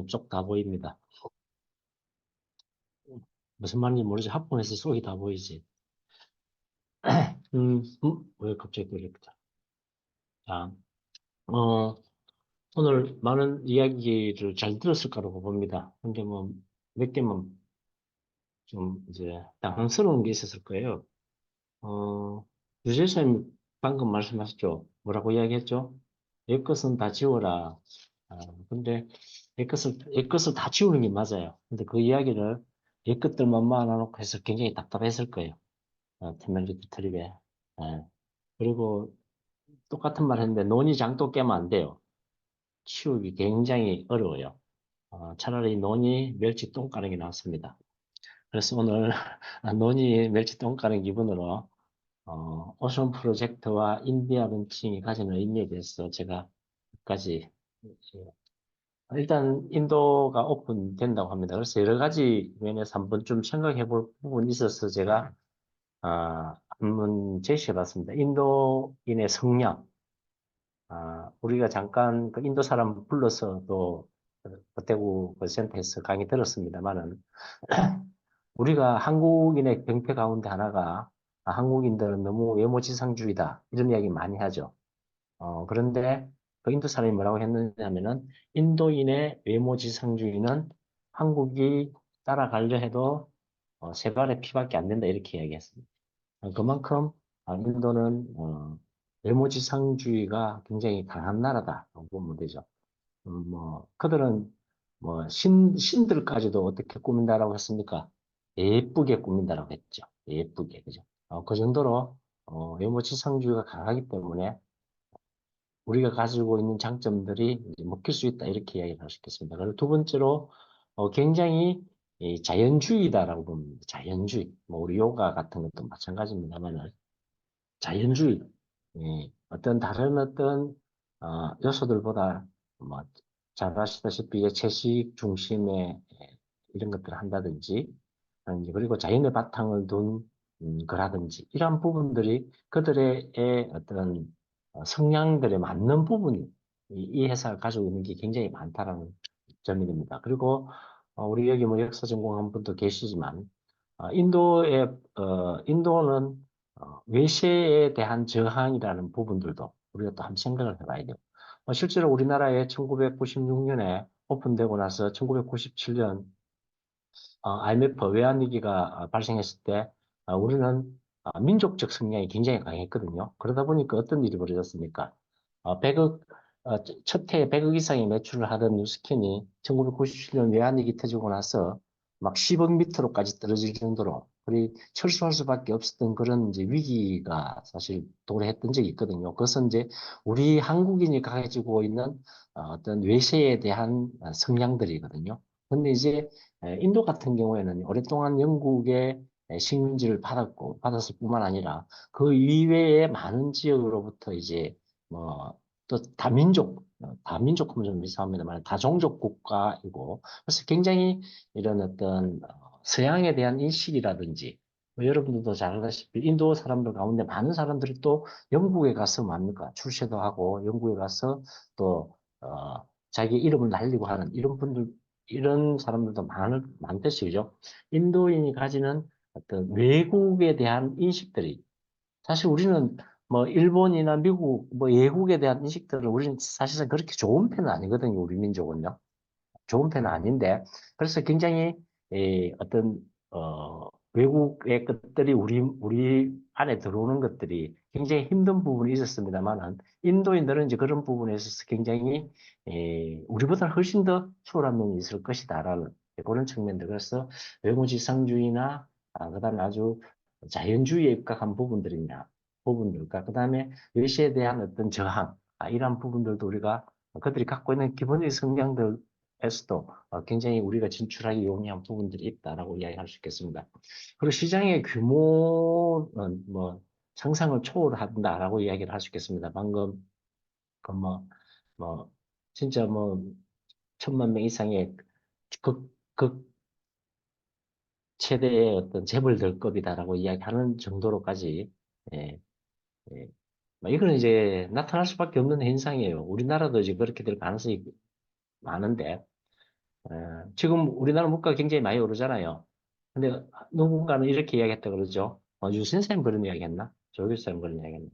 쪽 다 보입니다. 무슨 말인지 모르지. 합본에서 속이 다 보이지. 왜 갑자기 그랬다. 자, 어, 오늘 많은 이야기를 잘 들었을 거라고 봅니다. 근데 뭐, 몇 개만 좀 이제 당황스러운 게 있었을 거예요. 어, 유재수님 방금 말씀하셨죠? 뭐라고 이야기했죠? 옛것은 다 지워라. 아, 근데 옛것을 다 지우는 게 맞아요. 근데 그 이야기를 옛것들만 모아놓고 해서 굉장히 답답했을 거예요. 테멜리드 트립에. 예. 그리고 똑같은 말 했는데 논이 장독 깨면 안 돼요. 치우기 굉장히 어려워요. 차라리 논이 멸치 똥 까는 게 낫습니다. 그래서 오늘 논이 멸치 똥 까는 기분으로 오션 프로젝트와 인디아 런칭이 가지는 의미에 대해서 제가 몇 가지 일단 인도가 오픈된다고 합니다. 그래서 여러 가지 면에서 한번 좀 생각해 볼 부분이 있어서 제가 한번 제시해 봤습니다. 인도인의 성향. 우리가 잠깐 그 인도 사람 불러서 또 대구 그 센터에서 강의 들었습니다만은 우리가 한국인의 병폐 가운데 하나가 한국인들은 너무 외모지상주의다 이런 이야기 많이 하죠. 그런데 그 인도 사람이 뭐라고 했느냐면은 인도인의 외모지상주의는 한국이 따라가려 해도 세 발의 피밖에 안 된다 이렇게 이야기했습니다. 그만큼 인도는 외모지상주의가 굉장히 강한 나라다라고 보면 되죠. 그들은 신들까지도 어떻게 꾸민다라고 했습니까? 예쁘게 꾸민다라고 했죠. 예쁘게, 그죠? 그 정도로 외모지상주의가 강하기 때문에 우리가 가지고 있는 장점들이 이제 먹힐 수 있다 이렇게 이야기를 할 수 있겠습니다. 그리고 두 번째로 굉장히 이 자연주의다라고 봅니다. 자연주의. 뭐 우리 요가 같은 것도 마찬가지입니다만 자연주의. 어떤 다른 어떤 요소들보다 뭐 잘 아시다시피 이제 채식 중심의 이런 것들을 한다든지 그리고 자연의 바탕을 둔 거라든지 이러한 부분들이 그들의 어떤 성향들에 맞는 부분이 이 회사가 가지고 있는 게 굉장히 많다라는 점이 됩니다. 그리고 우리 여기 뭐 역사 전공한 분도 계시지만 인도는 외세에 대한 저항이라는 부분들도 우리가 또 한번 생각을 해봐야 돼요. 실제로 우리나라에 1996년에 오픈되고 나서 1997년 IMF 외환위기가 발생했을 때 우리는 민족적 성향이 굉장히 강했거든요. 그러다 보니까 어떤 일이 벌어졌습니까? 100억, 첫 해에 100억 이상의 매출을 하던 뉴스캔이 1997년 외환위기 터지고 나서 막 10억 밑으로까지 떨어질 정도로 우리 철수할 수밖에 없었던 그런 이제 위기가 사실 도래했던 적이 있거든요. 그것은 이제 우리 한국인이 가지고 있는 어떤 외세에 대한 성향들이거든요. 근데 이제 인도 같은 경우에는 오랫동안 영국의 식민지를 받았을 뿐만 아니라 그 이외의 많은 지역으로부터 이제 또 다민족 하면 좀 이상합니다만 다종족 국가이고 그래서 굉장히 이런 어떤 서양에 대한 인식이라든지 여러분들도 잘 알다시피 인도 사람들 가운데 많은 사람들이 또 영국에 가서 뭡니까 출세도 하고 영국에 가서 또 자기 이름을 날리고 하는 이런 사람들도 많듯이, 그죠? 인도인이 가지는 어떤 외국에 대한 인식들이, 사실 우리는 뭐 일본이나 미국, 뭐 외국에 대한 인식들을 우리는 사실상 그렇게 좋은 편은 아니거든요, 우리 민족은요. 좋은 편은 아닌데, 그래서 굉장히, 어떤, 외국의 것들이 우리 안에 들어오는 것들이 굉장히 힘든 부분이 있었습니다만은, 인도인들은 이제 그런 부분에 있어서 굉장히, 우리보다 훨씬 더 수월한 면이 있을 것이다라는 그런 측면들. 그래서 외모지상주의나, 그 다음에 아주 자연주의에 입각한 부분들과, 그 다음에 외시에 대한 어떤 저항, 이러한 부분들도 우리가 그들이 갖고 있는 기본적인 성향들, 에서도 굉장히 우리가 진출하기 용이한 부분들이 있다라고 이야기할 수 있겠습니다. 그리고 시장의 규모는 뭐 상상을 초월한다라고 이야기를 할 수 있겠습니다. 방금 그 뭐 진짜 뭐 1,000만 명 이상의 극 최대의 어떤 재벌들급이다라고 이야기하는 정도로까지 예, 예. 이거는 이제 나타날 수밖에 없는 현상이에요. 우리나라도 이제 그렇게 될 가능성이 많은데 지금 우리나라 물가 굉장히 많이 오르잖아요. 근데 누군가는 이렇게 이야기했다 그러죠. 유 선생님 그런 이야기 했나? 조 교수님 그런 이야기 했나?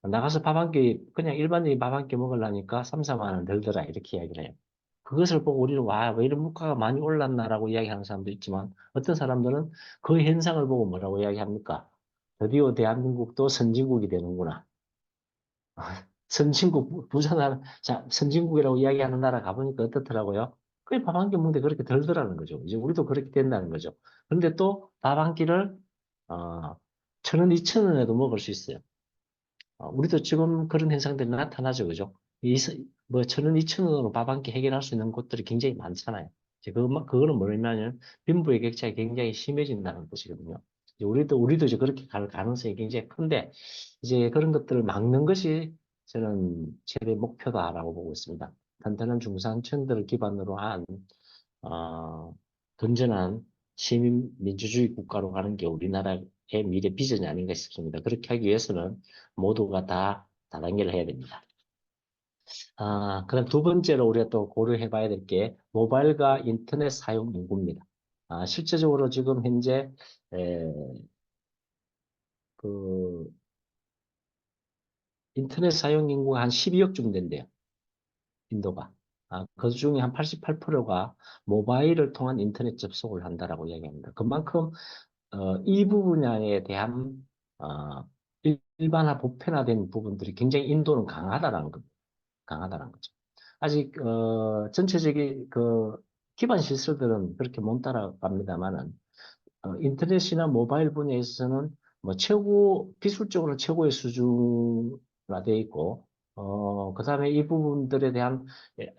나가서 밥 한 끼, 그냥 일반인이 밥 한 끼 먹으려니까 3, 4만 원 들더라. 이렇게 이야기를 해요. 그것을 보고 우리는 와, 왜 이런 물가가 많이 올랐나라고 이야기하는 사람도 있지만 어떤 사람들은 그 현상을 보고 뭐라고 이야기합니까? 드디어 대한민국도 선진국이 되는구나. 선진국, 부산하는, 자, 선진국이라고 이야기하는 나라 가보니까 어떻더라고요? 그게 밥 한 끼 먹는데 그렇게 덜더라는 거죠. 이제 우리도 그렇게 된다는 거죠. 그런데 또 밥 한 끼를, 어, 1,000원, 2,000원에도 먹을 수 있어요. 우리도 지금 그런 현상들이 나타나죠. 그죠? 뭐, 1,000원, 2,000원으로 밥 한 끼 해결할 수 있는 곳들이 굉장히 많잖아요. 이제 그거는 뭐냐면, 빈부의 격차가 굉장히 심해진다는 것이거든요. 이제 우리도 이제 그렇게 갈 가능성이 굉장히 큰데, 이제 그런 것들을 막는 것이 저는 최대 목표다라고 보고 있습니다. 단단한 중산층들을 기반으로 한, 어, 건전한 시민 민주주의 국가로 가는 게 우리나라의 미래 비전이 아닌가 싶습니다. 그렇게 하기 위해서는 모두가 다 다단계를 해야 됩니다. 그럼 두 번째로 우리가 또 고려해 봐야 될 게 모바일과 인터넷 사용 인구입니다. 실제적으로 지금 현재 에, 그 인터넷 사용 인구가 한 12억쯤 된대요. 인도가. 그 중에 한 88%가 모바일을 통한 인터넷 접속을 한다라고 이야기합니다. 그만큼 이 분야에 대한 어, 일반화 보편화된 부분들이 굉장히 인도는 강하다라는 겁니다. 강하다는 거죠. 아직 전체적인 그 기반 시설들은 그렇게 못 따라갑니다만은 인터넷이나 모바일 분야에 있어서는 뭐 기술적으로 최고의 수준화 되어 있고, 그다음에 이 부분들에 대한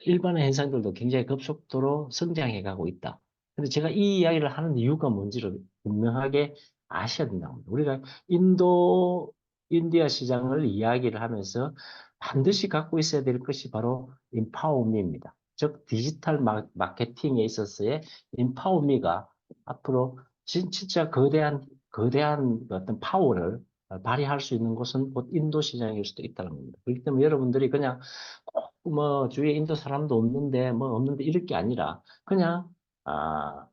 일반의 현상들도 굉장히 급속도로 성장해 가고 있다. 근데 제가 이 이야기를 하는 이유가 뭔지를 분명하게 아셔야 된다고 합니다. 우리가 인디아 시장을 이야기를 하면서 반드시 갖고 있어야 될 것이 바로 인파워미입니다. 즉, 디지털 마케팅에 있어서의 인파워미가 앞으로 진짜 거대한 어떤 파워를 발휘할 수 있는 곳은 곧 인도 시장일 수도 있다는 겁니다. 그렇기 때문에 여러분들이 그냥 꼭 뭐 주위에 인도 사람도 없는데 뭐 없는데 이럴 게 아니라 그냥 아,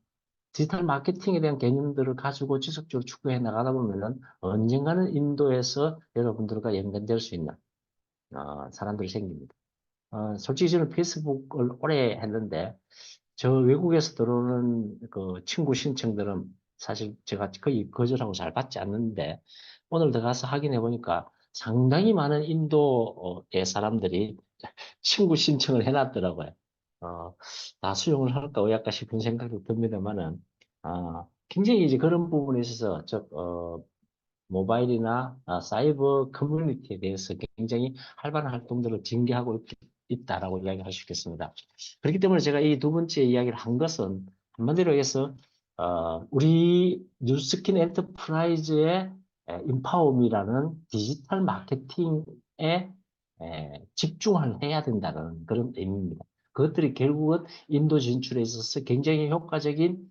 디지털 마케팅에 대한 개념들을 가지고 지속적으로 추구해 나가다 보면은 언젠가는 인도에서 여러분들과 연관될 수 있는 사람들이 생깁니다. 솔직히 저는 페이스북을 오래 했는데 저 외국에서 들어오는 그 친구 신청들은 사실 제가 거의 거절하고 잘 받지 않는데 오늘 들어가서 확인해 보니까 상당히 많은 인도의 사람들이 친구 신청을 해놨더라고요. 어, 다 수용을 할까 의약까 싶은 생각도 듭니다만은 굉장히 이제 그런 부분에 있어서 모바일이나 사이버 커뮤니티에 대해서 굉장히 활발한 활동들을 전개하고 있다라고 이야기할 수 있겠습니다. 그렇기 때문에 제가 이 두 번째 이야기를 한 것은 한마디로 해서 우리 뉴스킨 엔터프라이즈의 인파워미라는 디지털 마케팅에 집중을 해야 된다는 그런 의미입니다. 그것들이 결국은 인도 진출에 있어서 굉장히 효과적인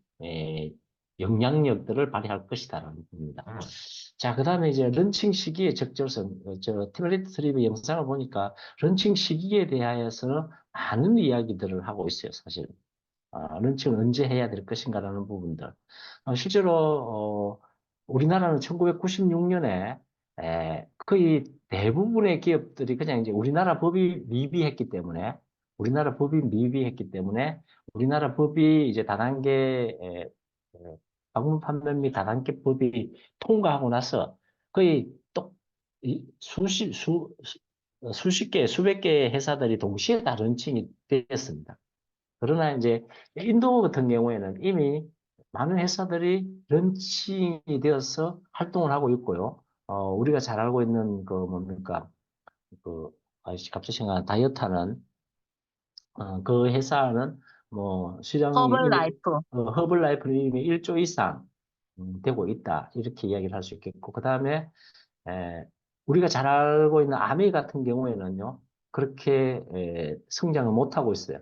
영향력들을 발휘할 것이다라는 겁니다. 자, 그 다음에 이제 런칭 시기의 적절성, 티모리트 트립의 영상을 보니까 런칭 시기에 대하여서 많은 이야기들을 하고 있어요, 사실. 런칭을 언제 해야 될 것인가라는 부분들. 실제로, 우리나라는 1996년에 거의 대부분의 기업들이 그냥 이제 우리나라 법이 미비했기 때문에, 우리나라 법이 이제 다단계, 방문 판매 및 다단계 법이 통과하고 나서 거의 또 수십 개, 수백 개의 회사들이 동시에 다 런칭이 되었습니다. 그러나 이제 인도 같은 경우에는 이미 많은 회사들이 런칭이 되어서 활동을 하고 있고요. 우리가 잘 알고 있는 그 뭡니까? 그, 갑자기 생각나 다이어트하는 그 회사는 뭐 시장이 버블 이미 라이프. 허블라이프는 이미 1조 이상 되고 있다. 이렇게 이야기를 할 수 있겠고, 그 다음에 우리가 잘 알고 있는 아메 같은 경우에는요, 그렇게 성장을 못하고 있어요.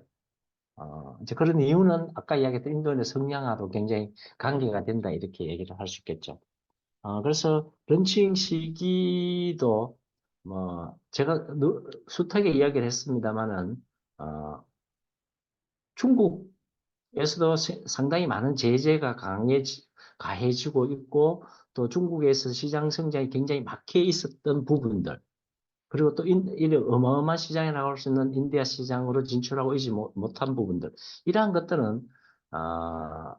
이제 그런 이유는 아까 이야기했던 인도의 성향하고 굉장히 관계가 된다, 이렇게 얘기를 할 수 있겠죠. 그래서 런칭 시기도 뭐 제가 숱하게 이야기를 했습니다만은 중국 에서도 상당히 많은 제재가 가해지고 있고 또 중국에서 시장 성장이 굉장히 막혀 있었던 부분들 그리고 또 이 어마어마한 시장에 나올 수 있는 인디아 시장으로 진출하고 있지 못한 부분들 이러한 것들은 아,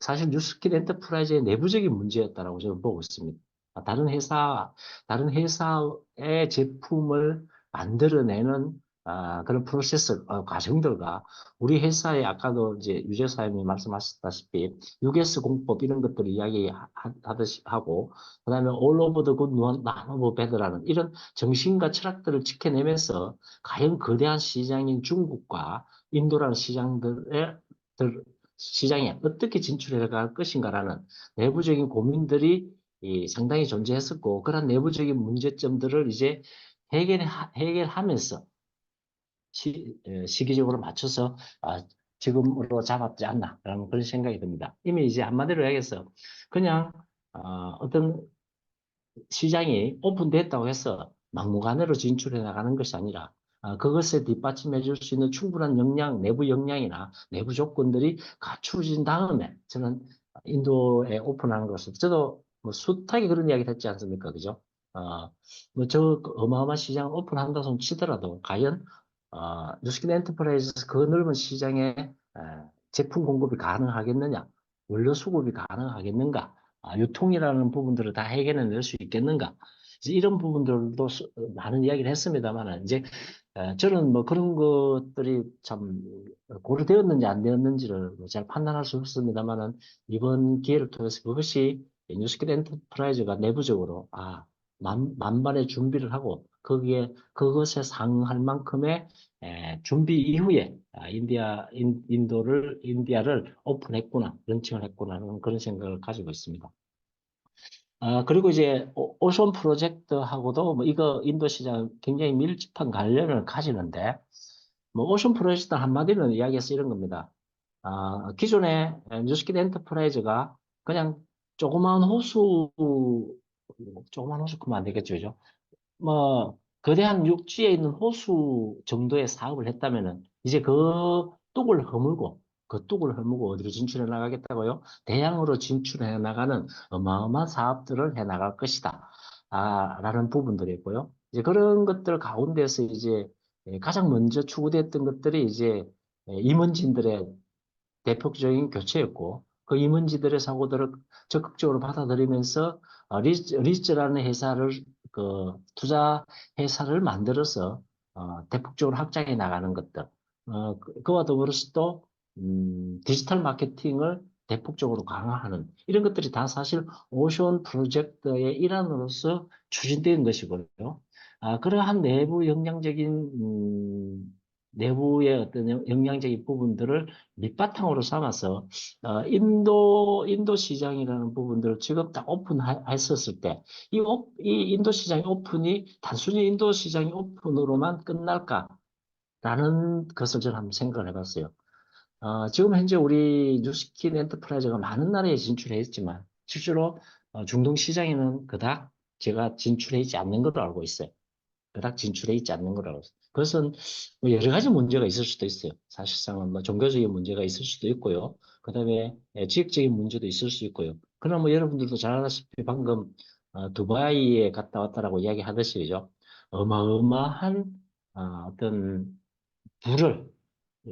사실 뉴스킬 엔터프라이즈의 내부적인 문제였다라고 저는 보고 있습니다. 아, 다른 회사의 제품을 만들어내는 그런 프로세스, 과정들과 우리 회사의 아까도 이제 유재사님이 말씀하셨다시피 US 공법 이런 것들을 이야기하듯이 하고 그다음에 All over the good none of bad라는 이런 정신과 철학들을 지켜내면서 과연 거대한 시장인 중국과 인도라는 시장에 어떻게 진출해 갈 것인가라는 내부적인 고민들이 상당히 존재했었고, 그런 내부적인 문제점들을 이제 해결하면서 시기적으로 맞춰서 지금으로 잡았지 않나라는 그런 생각이 듭니다. 이미 이제 한마디로 얘기해서 그냥 어떤 시장이 오픈됐다고 해서 막무가내로 진출해 나가는 것이 아니라 그것에 뒷받침해 줄 수 있는 충분한 내부 역량이나 내부 조건들이 갖추어진 다음에 저는 인도에 오픈하는 것을 저도 뭐 숱하게 그런 이야기를 했지 않습니까? 그죠? 뭐저 어마어마한 시장을 오픈한다 손 치더라도 과연 뉴스킨 엔터프라이즈 그 넓은 시장에 제품 공급이 가능하겠느냐? 원료 수급이 가능하겠는가? 유통이라는 부분들을 다 해결해낼 수 있겠는가? 이제 이런 부분들도 많은 이야기를 했습니다만, 이제, 저는 뭐 그런 것들이 참 고려되었는지 안 되었는지를 잘 판단할 수 없습니다만은, 이번 기회를 통해서 그것이 뉴스킬 엔터프라이즈가 내부적으로, 만반의 준비를 하고, 그것에 상응할 만큼의 준비 이후에 인디아를 오픈했구나, 런칭을 했구나 하는 그런 생각을 가지고 있습니다. 그리고 이제 오션 프로젝트하고도 뭐 이거 인도 시장 굉장히 밀접한 관련을 가지는데 뭐 오션 프로젝트 한마디로 이야기해서 이런 겁니다. 기존에 뉴스킷 엔터프라이즈가 그냥 조그마한 호수, 조그마한 호수 그면 안 되겠죠, 그죠? 뭐 거대한 육지에 있는 호수 정도의 사업을 했다면은 이제 그 뚝을 허물고 어디로 진출해 나가겠다고요? 대양으로 진출해 나가는 어마어마한 사업들을 해 나갈 것이다. 라는 부분들이 있고요. 이제 그런 것들 가운데서 이제 가장 먼저 추구됐던 것들이 이제 임원진들의 대표적인 교체였고 그 임원지들의 사고들을 적극적으로 받아들이면서 리츠라는 회사를 투자 회사를 만들어서 대폭적으로 확장해 나가는 것들 그와 더불어서 또 디지털 마케팅을 대폭적으로 강화하는 이런 것들이 다 사실 오션 프로젝트의 일환으로서 추진된 것이고요. 그러한 내부의 어떤 영양적인 부분들을 밑바탕으로 삼아서 인도 시장이라는 부분들을 지금 딱 오픈했었을 때 이 인도 시장의 오픈이 단순히 인도 시장의 오픈으로만 끝날까라는 것을 저는 한번 생각을 해봤어요. 지금 현재 우리 뉴스킨 엔터프라이즈가 많은 나라에 진출해 있지만 실제로 중동 시장에는 그닥 제가 진출해 있지 않는 걸로 알고 있어요. 그닥 진출해 있지 않는 거라고. 그것은 뭐 여러 가지 문제가 있을 수도 있어요. 사실상은 뭐 종교적인 문제가 있을 수도 있고요. 그다음에 지역적인 문제도 있을 수 있고요. 그러나 뭐 여러분들도 잘 아시다시피 방금 두바이에 갔다 왔다라고 이야기하듯이 죠 어마어마한 어떤 부를 어,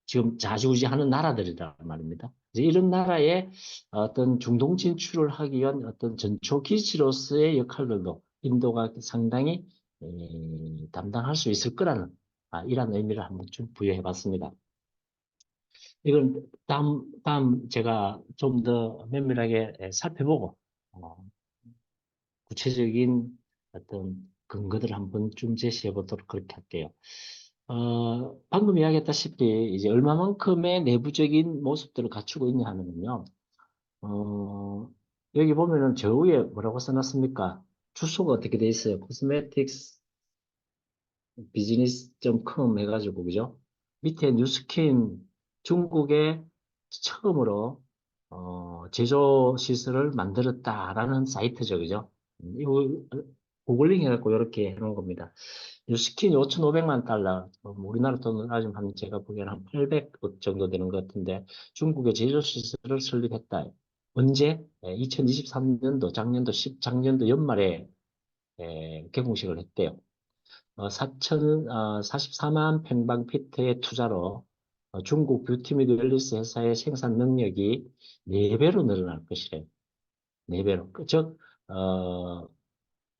지금 좌지우지하는 나라들이란 말입니다. 이제 이런 나라에 어떤 중동 진출을 하기 위한 어떤 전초 기지로서의 역할들도 인도가 상당히 담당할 수 있을 거라는 이런 의미를 한번 좀 부여해 봤습니다. 이건 다음 제가 좀 더 면밀하게 살펴보고 어, 구체적인 어떤 근거들을 한번 좀 제시해 보도록 그렇게 할게요. 방금 이야기했다시피 이제 얼마만큼의 내부적인 모습들을 갖추고 있냐 하면요. 어, 여기 보면은 저 위에 뭐라고 써놨습니까? 주소가 어떻게 돼 있어요? cosmeticsbusiness.com 해가지고 그죠? 밑에 뉴스킨 중국에 처음으로 제조 시설을 만들었다라는 사이트죠, 그죠? 이거 고글링 해갖고 이렇게 해놓은 겁니다. 뉴스킨이 5,500만 달러, 우리나라 돈으로 따지면 한 제가 보기에는 한 800억 정도 되는 것 같은데 중국의 제조 시설을 설립했다. 언제? 2023년도 작년도 연말에 개공식을 했대요. 44만 평방피트의 투자로 중국 뷰티 및 웰니스 회사의 생산 능력이 4배로 늘어날 것이래요. 4배로. 즉,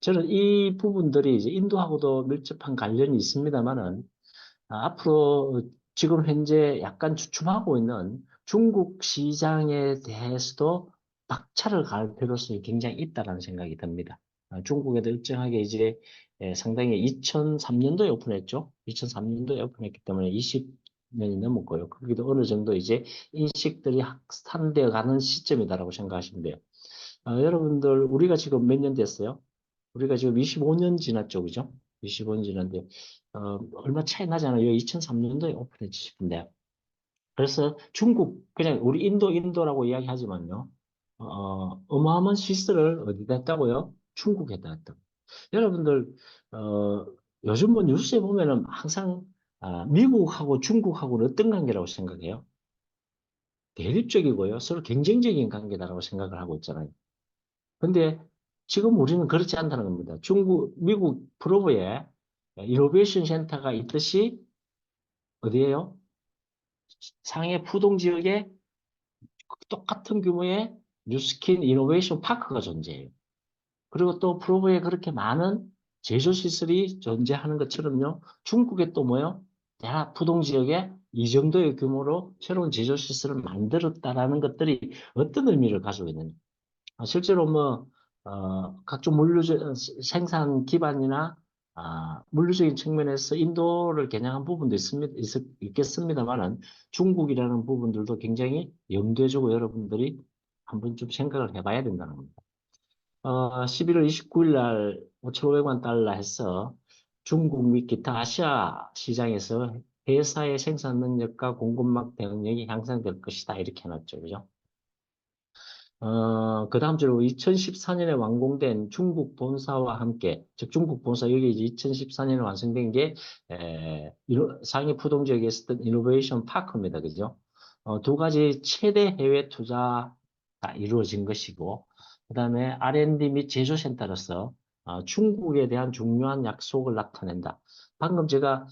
저는 이 부분들이 이제 인도하고도 밀접한 관련이 있습니다만은 앞으로 지금 현재 약간 주춤하고 있는 중국 시장에 대해서도 박차를 가할 필요성이 굉장히 있다는 생각이 듭니다. 중국에도 일정하게 이제 상당히 2003년도에 오픈했죠. 2003년도에 오픈했기 때문에 20년이 넘었고요. 거기도 어느 정도 이제 인식들이 확산되어 가는 시점이다라고 생각하시면 돼요. 여러분들, 우리가 지금 몇 년 됐어요? 우리가 지금 25년 지났죠, 그죠? 25년 지났는데, 얼마 차이 나지 않아요? 2003년도에 오픈했지 싶은데. 그래서 중국, 그냥 우리 인도라고 이야기하지만요. 어마어마한 시스를 어디다 했다고요? 중국에다 했다고. 여러분들, 어, 요즘 뭐 뉴스에 보면은 항상, 미국하고 중국하고는 어떤 관계라고 생각해요? 대립적이고요. 서로 경쟁적인 관계다라고 생각을 하고 있잖아요. 근데 지금 우리는 그렇지 않다는 겁니다. 미국 프로브에 이노베이션 센터가 있듯이 어디에요? 상해 푸동 지역에 똑같은 규모의 뉴스킨 이노베이션 파크가 존재해요. 그리고 또 프로브에 그렇게 많은 제조 시설이 존재하는 것처럼요. 중국에 또 뭐요? 대략 푸동 지역에 이 정도의 규모로 새로운 제조 시설을 만들었다라는 것들이 어떤 의미를 가지고 있는지. 실제로 뭐, 각종 생산 기반이나, 물리적인 측면에서 인도를 겨냥한 부분도 있겠습니다만은 중국이라는 부분들도 굉장히 염두에 두고 여러분들이 한번 좀 생각을 해봐야 된다는 겁니다. 11월 29일 날 5,500만 달러 해서 중국 및 기타 아시아 시장에서 회사의 생산 능력과 공급망 대응력이 향상될 것이다. 이렇게 해놨죠. 그죠? 그 다음 주로 2014년에 완공된 중국 본사와 함께, 즉 중국 본사 여기 이제 2014년에 완성된 게 상해 푸동 지역에 있었던 이노베이션 파크입니다. 그죠? 두 가지 최대 해외 투자가 이루어진 것이고, 그 다음에 R&D 및 제조센터로서 중국에 대한 중요한 약속을 나타낸다. 방금 제가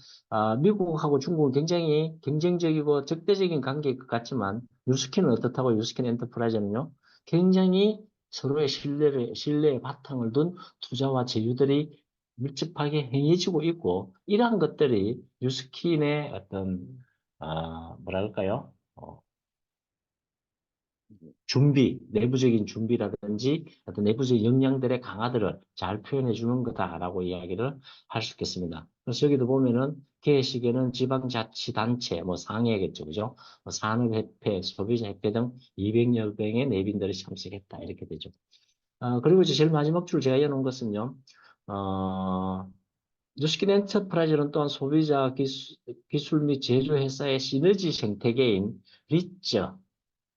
미국하고 중국은 굉장히 경쟁적이고 적대적인 관계일 것 같지만 뉴스킨은 어떻다고 뉴스킨 엔터프라이즈는요? 굉장히 서로의 신뢰의 바탕을 둔 투자와 제휴들이 밀접하게 행해지고 있고, 이러한 것들이 뉴스킨의 어떤, 뭐랄까요? 내부적인 준비라든지 어떤 내부적인 역량들의 강화들을 잘 표현해 주는 거다라고 이야기를 할 수 있겠습니다. 그래서 여기도 보면은 개회식에는 지방자치단체, 뭐 상해겠죠, 그죠? 뭐 산업협회, 소비자협회 등 200여 명의 내빈들이 참석했다 이렇게 되죠. 그리고 이제 제일 마지막 줄 제가 이어놓은 것은요. 어, 뉴스킨 엔터프라이즈는 또한 소비자 기술 및 제조회사의 시너지 생태계인 리처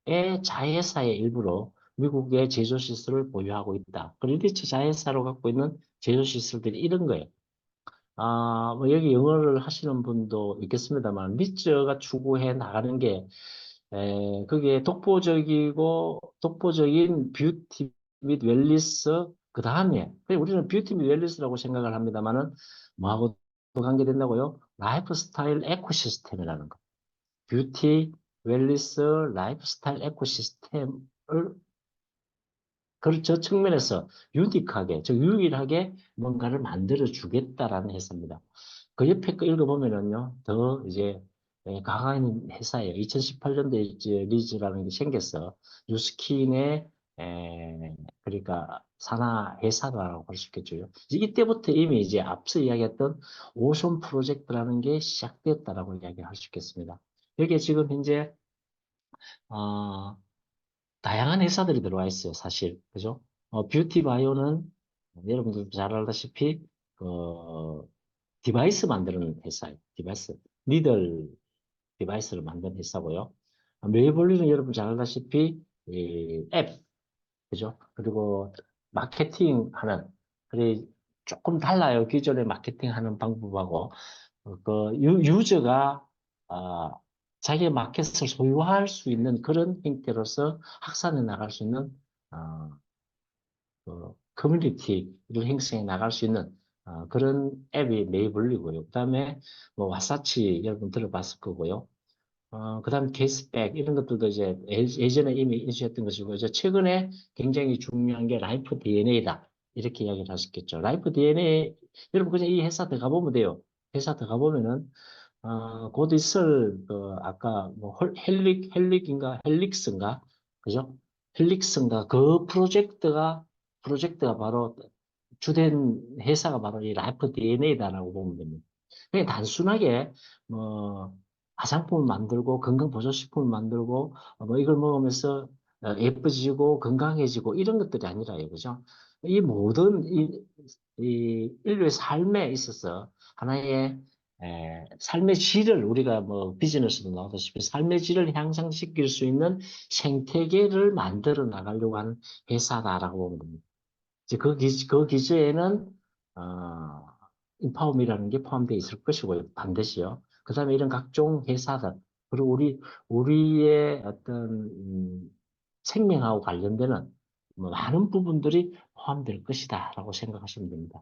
의 자회사의 일부로 미국의 제조 시설을 보유하고 있다. 그리디츠 자회사로 갖고 있는 제조 시설들이 이런 거예요. 뭐 여기 영어를 하시는 분도 있겠습니다만 리츠가 추구해 나가는 게 그게 독보적인 뷰티 및 웰니스 그 다음에 우리는 뷰티 및 웰니스라고 생각을 합니다만은 뭐하고 관계된다고요? 라이프 스타일 에코시스템이라는 거. 뷰티, 웰니스, 라이프스타일 에코시스템을 저 측면에서 유니크하게, 즉 유일하게 뭔가를 만들어 주겠다라는 회사입니다. 그 옆에 거 읽어보면은요, 더 이제 강한 회사예요. 2018년도에 이제 리즈라는 게 생겼어. 뉴스킨의 그러니까 산하 회사라고 할 수 있겠죠. 이때부터 이미 이제 앞서 이야기했던 오션 프로젝트라는 게 시작되었다라고 이야기할 수 있겠습니다. 여기에 지금 현재 어, 다양한 회사들이 들어와 있어요, 사실. 그죠? 뷰티 바이오는 여러분들 잘 알다시피, 디바이스 만드는 회사예요. 니들 디바이스를 만드는 회사고요. 메이블리는 여러분 잘 알다시피, 이 앱, 그죠? 그리고 마케팅 하는, 그래, 조금 달라요. 기존의 마케팅하는 방법하고. 유저가 어, 자기의 마켓을 소유할 수 있는 그런 형태로서 확산해 나갈 수 있는 어, 커뮤니티를 형성해 나갈 수 있는 그런 앱이 네이블리고요. 그다음에 뭐 와사치 여러분 들어봤을 거고요. 그다음 게스백 이런 것들도 이제 예전에 이미 인수했던 것이고 이제 최근에 굉장히 중요한 게 라이프 DNA다 이렇게 이야기를 할 수 있겠죠. 라이프 DNA 여러분 그냥 이 회사 들어가 보면 돼요. 회사 들어가 보면은 곧 있을 아까 뭐 헬릭스인가 그죠? 헬릭스인가 그 프로젝트가 바로 주된 회사가 바로 이 라이프 DNA다라고 보면 됩니다. 그냥 단순하게 뭐 화장품을 만들고 건강보조식품을 만들고 뭐 이걸 먹으면서 예뻐지고 건강해지고 이런 것들이 아니라요, 그죠? 이 모든 이 인류의 삶에 있어서 하나의 삶의 질을 우리가 뭐 비즈니스도 나오다시피 삶의 질을 향상시킬 수 있는 생태계를 만들어 나가려고 하는 회사다라고 보면 됩니다. 이제 그 기조에는 어, 인파움이라는 게 포함되어 있을 것이고요. 반드시요. 그다음에 이런 각종 회사들 그리고 우리의 어떤 생명하고 관련되는 뭐 많은 부분들이 포함될 것이다라고 생각하시면 됩니다.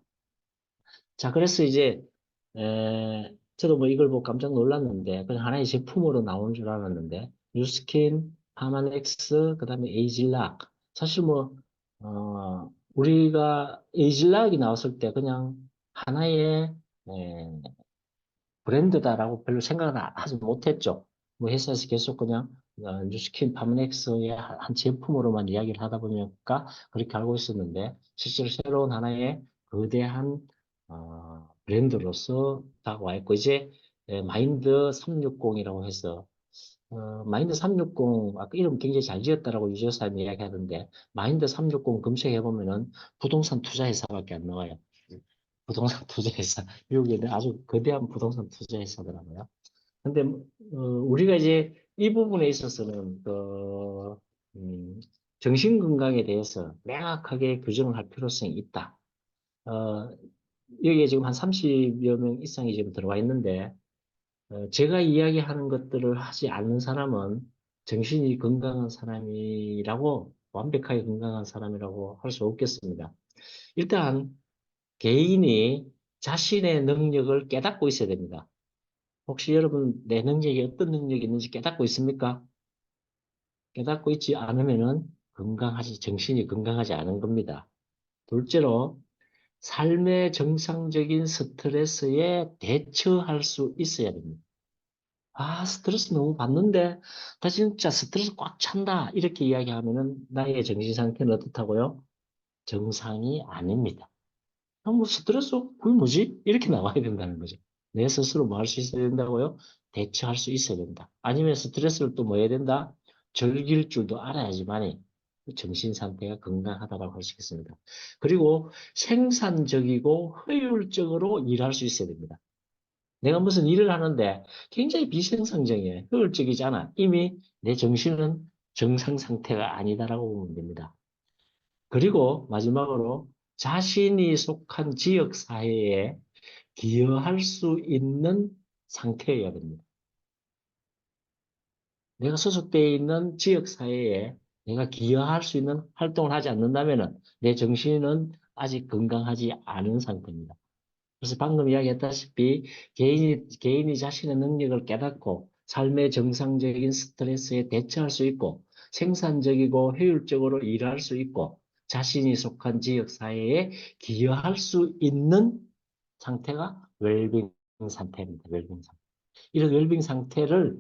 자, 그래서 이제 저도 뭐 이걸 보고 깜짝 놀랐는데 그냥 하나의 제품으로 나온 줄 알았는데 뉴스킨, 파마넥스, 그다음에 에이질락 사실 뭐 우리가 에이질락이 나왔을 때 그냥 하나의 에, 브랜드다라고 별로 생각을 하지 못했죠. 뭐 회사에서 계속 그냥 뉴스킨, 파마넥스의 한 제품으로만 이야기를 하다 보니까 그렇게 알고 있었는데 실제로 새로운 하나의 거대한 브랜드로서 다가와 있고 이제 마인드 360이라고 해서 마인드 360 아까 이름 굉장히 잘 지었다라고 유저사님 이야기하던데 마인드 360 검색해 보면은 부동산 투자 회사밖에 안 나와요. 부동산 투자회사, 미국에 있는 아주 거대한 부동산 투자회사더라고요. 근데, 우리가 이제 이 부분에 있어서는, 정신 건강에 대해서 명확하게 규정을 할 필요성이 있다. 어, 여기에 지금 한 30여 명 이상이 지금 들어와 있는데, 제가 이야기하는 것들을 하지 않는 사람은 정신이 건강한 사람이라고, 완벽하게 건강한 사람이라고 할 수 없겠습니다. 일단, 개인이 자신의 능력을 깨닫고 있어야 됩니다. 혹시 여러분 내 능력이 어떤 능력이 있는지 깨닫고 있습니까? 깨닫고 있지 않으면은 정신이 건강하지 않은 겁니다. 둘째로, 삶의 정상적인 스트레스에 대처할 수 있어야 됩니다. 스트레스 너무 받는데, 나 진짜 스트레스 꽉 찬다. 이렇게 이야기하면은 나의 정신 상태는 어떻다고요? 정상이 아닙니다. 뭐 스트레스, 그게 뭐지? 이렇게 나와야 된다는 거죠. 내 스스로 뭐 할 수 있어야 된다고요? 대처할 수 있어야 된다. 아니면 스트레스를 또 뭐 해야 된다? 즐길 줄도 알아야지만이 정신 상태가 건강하다고 할 수 있겠습니다. 그리고 생산적이고 효율적으로 일할 수 있어야 됩니다. 내가 무슨 일을 하는데 굉장히 비생산적이에요. 효율적이지 않아. 이미 내 정신은 정상 상태가 아니다라고 보면 됩니다. 그리고 마지막으로 자신이 속한 지역 사회에 기여할 수 있는 상태여야 됩니다. 내가 소속되어 있는 지역 사회에 내가 기여할 수 있는 활동을 하지 않는다면 내 정신은 아직 건강하지 않은 상태입니다. 그래서 방금 이야기했다시피 개인이 자신의 능력을 깨닫고 삶의 정상적인 스트레스에 대처할 수 있고 생산적이고 효율적으로 일할 수 있고 자신이 속한 지역 사회에 기여할 수 있는 상태가 웰빙 상태입니다. 웰빙 상태. 이런 웰빙 상태를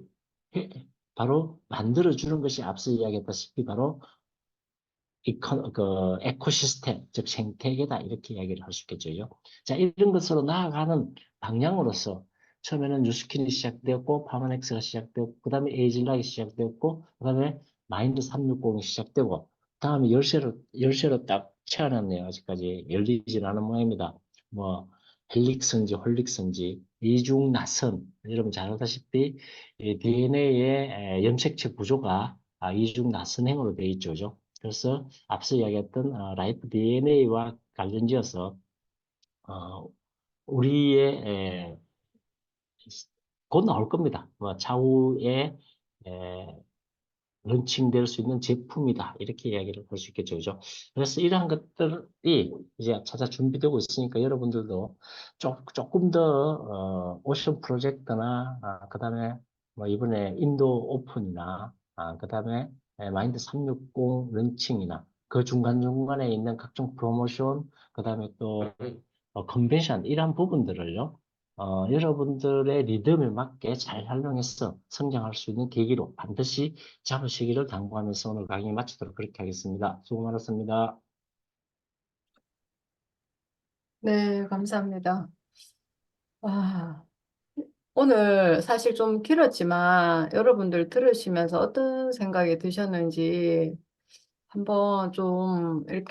바로 만들어주는 것이 앞서 이야기했다시피 바로 에코시스템, 즉 생태계다 이렇게 이야기를 할 수 있겠죠. 자, 이런 것으로 나아가는 방향으로서 처음에는 뉴스킨이 시작되었고 파마넥스가 시작되었고 그다음에 에이즐락이 시작되었고 그다음에 마인드 360이 시작되고 다음에 열쇠로 딱 채워놨네요. 아직까지 열리진 않은 모양입니다. 뭐 헬릭스인지 홀릭스인지 이중 나선 여러분 잘 알다시피 DNA의 염색체 구조가 이중 나선행으로 되어 있죠. 그죠? 그래서 앞서 이야기했던 라이프 DNA와 관련지어서 어, 우리의 곧 나올 겁니다. 차후에 런칭될 수 있는 제품이다. 이렇게 이야기를 할 수 있겠죠. 그죠? 그래서 이러한 것들이 이제 찾아 준비되고 있으니까 여러분들도 조금 더, 오션 프로젝트나, 그다음에 뭐 이번에 인도 오픈이나, 그다음에 마인드 360 런칭이나 그 중간중간에 있는 각종 프로모션, 그다음에 또 컨벤션 이런 부분들을요. 여러분들의 리듬에 맞게 잘 활용해서 성장할 수 있는 계기로 반드시 잡으시기를 당부하면서 오늘 강의 마치도록 그렇게 하겠습니다. 수고 많았습니다. 네, 감사합니다. 와, 오늘 사실 좀 길었지만 여러분들 들으시면서 어떤 생각이 드셨는지 한번 좀 이렇게